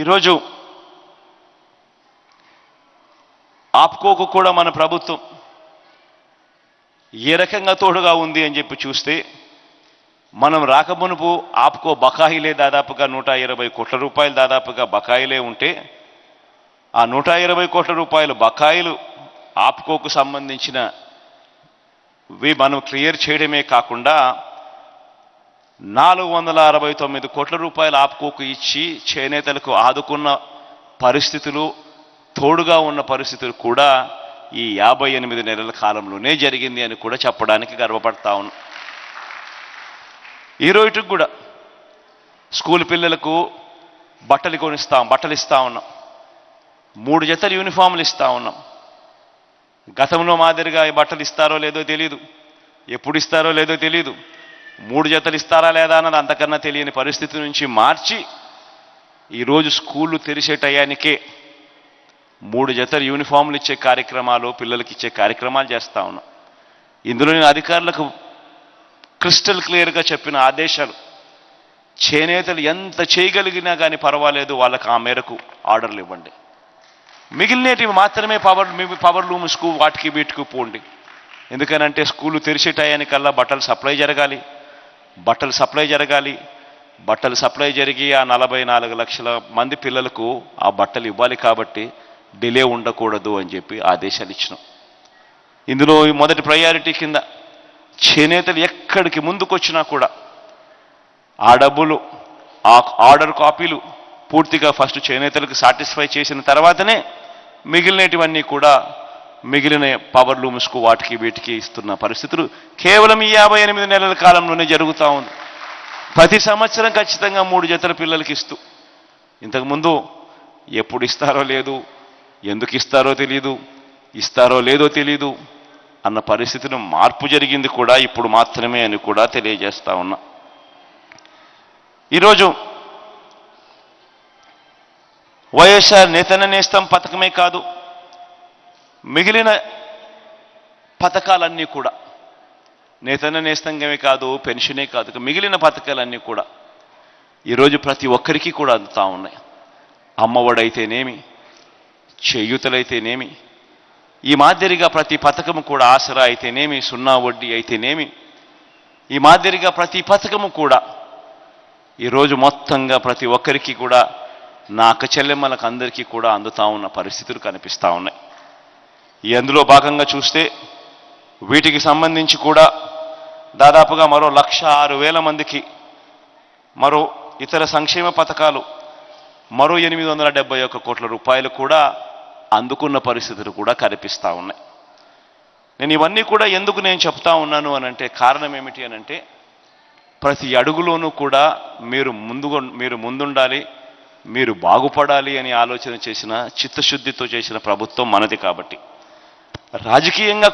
ఈరోజు ఆప్కోకు కూడా మన ప్రభుత్వం ఏ రకంగా తోడుగా ఉంది అని చెప్పి చూస్తే, మనం రాకమునుపు ఆప్కో బకాయిలే దాదాపుగా 120 కోట్ల రూపాయలు దాదాపుగా బకాయిలే ఉంటే, ఆ 120 కోట్ల రూపాయల బకాయిలు ఆప్కోకు సంబంధించినవి మనం క్లియర్ చేయడమే కాకుండా 469 కోట్ల రూపాయలు ఆప్కోకు ఇచ్చి చేనేతలకు ఆదుకున్న పరిస్థితులు, తోడుగా ఉన్న పరిస్థితులు కూడా ఈ 58 నెలల కాలంలోనే జరిగింది అని కూడా చెప్పడానికి గర్వపడతా ఉన్నాం. ఈ రోజుకి కూడా స్కూల్ పిల్లలకు బట్టలు ఇస్తా ఉన్నాం. 3 జతల యూనిఫామ్లు ఇస్తా ఉన్నాం. గతంలో మాదిరిగా ఈ బట్టలు ఇస్తారో లేదో తెలియదు, ఎప్పుడు ఇస్తారో లేదో తెలియదు. 3 జతలు ఇస్తారా లేదా అన్నది అంతకన్నా తెలియని పరిస్థితి నుంచి మార్చి ఈరోజు స్కూళ్ళు తెరిచే టయానికే 3 జతల యూనిఫామ్లు ఇచ్చే కార్యక్రమాలు, పిల్లలకి ఇచ్చే కార్యక్రమాలు చేస్తూ ఉన్నాం. ఇందులో నేను అధికారులకు క్రిస్టల్ క్లియర్గా చెప్పిన ఆదేశాలు, చేనేతలు ఎంత చేయగలిగినా కానీ పర్వాలేదు, వాళ్ళకి ఆ మేరకు ఆర్డర్లు ఇవ్వండి. మిగిలినటివి మాత్రమే పవర్ లూమ్స్కు వాటికి వీటికి పోండి. ఎందుకనంటే స్కూళ్ళు తెరిచే టయానికల్లా బట్టలు సప్లై జరగాలి. బట్టలు సప్లై జరిగి ఆ 44 లక్షల మంది పిల్లలకు ఆ బట్టలు ఇవ్వాలి. కాబట్టి డిలే ఉండకూడదు అని చెప్పి ఆదేశాలు ఇచ్చినాం. ఇందులో మొదటి ప్రయారిటీ కింద చేనేతలు ఎక్కడికి ముందుకొచ్చినా కూడా ఆ డబ్బులు, ఆ ఆర్డర్ కాపీలు పూర్తిగా ఫస్ట్ చేనేతలకు సాటిస్ఫై చేసిన తర్వాతనే మిగిలినటివన్నీ కూడా మిగిలిన పవర్ లూమ్స్కు వాటికి వీటికి ఇస్తున్న పరిస్థితులు కేవలం ఈ 58 నెలల కాలంలోనే జరుగుతూ ఉంది. ప్రతి సంవత్సరం ఖచ్చితంగా 3 జతల పిల్లలకి ఇస్తూ, ఇంతకుముందు ఎప్పుడు ఇస్తారో లేదు, ఎందుకు ఇస్తారో తెలియదు, ఇస్తారో లేదో తెలియదు అన్న పరిస్థితిని మార్పు జరిగింది కూడా ఇప్పుడు మాత్రమే అని కూడా తెలియజేస్తా ఉన్నా. ఈరోజు వైఎస్ఆర్ నేతన్న నేస్తం పథకమే కాదు, మిగిలిన పథకాలన్నీ కూడా, నేతన్న నేస్తంగమే కాదు, పెన్షనే కాదు, మిగిలిన పథకాలన్నీ కూడా ఈరోజు ప్రతి ఒక్కరికి కూడా అందుతూ ఉన్నాయి. అమ్మఒడైతేనేమి, చేయూతలైతేనేమి, ఈ మాదిరిగా ప్రతి పథకము కూడా, ఆసరా అయితేనేమి, 0 వడ్డీ అయితేనేమి, ఈ మాదిరిగా ప్రతి పథకము కూడా ఈరోజు మొత్తంగా ప్రతి ఒక్కరికి కూడా, నా అక్క చెల్లెమ్మలకు అందరికీ కూడా అందుతూ ఉన్న పరిస్థితులు కనిపిస్తూ ఉన్నాయి. అందులో భాగంగా చూస్తే వీటికి సంబంధించి కూడా దాదాపుగా మరో 1,06,000 మందికి, మరో ఇతర సంక్షేమ పథకాలు మరో 871 కోట్ల రూపాయలు కూడా అందుకున్న పరిస్థితులు కూడా కనిపిస్తూ ఉన్నాయి. నేను ఇవన్నీ కూడా ఎందుకు చెప్తా ఉన్నాను అనంటే, కారణం ఏమిటి అనంటే, ప్రతి అడుగులోనూ కూడా మీరు ముందుండాలి, మీరు బాగుపడాలి అని ఆలోచన చేసిన, చిత్తశుద్ధితో చేసిన ప్రభుత్వం మనది. కాబట్టి రాజకీయంగా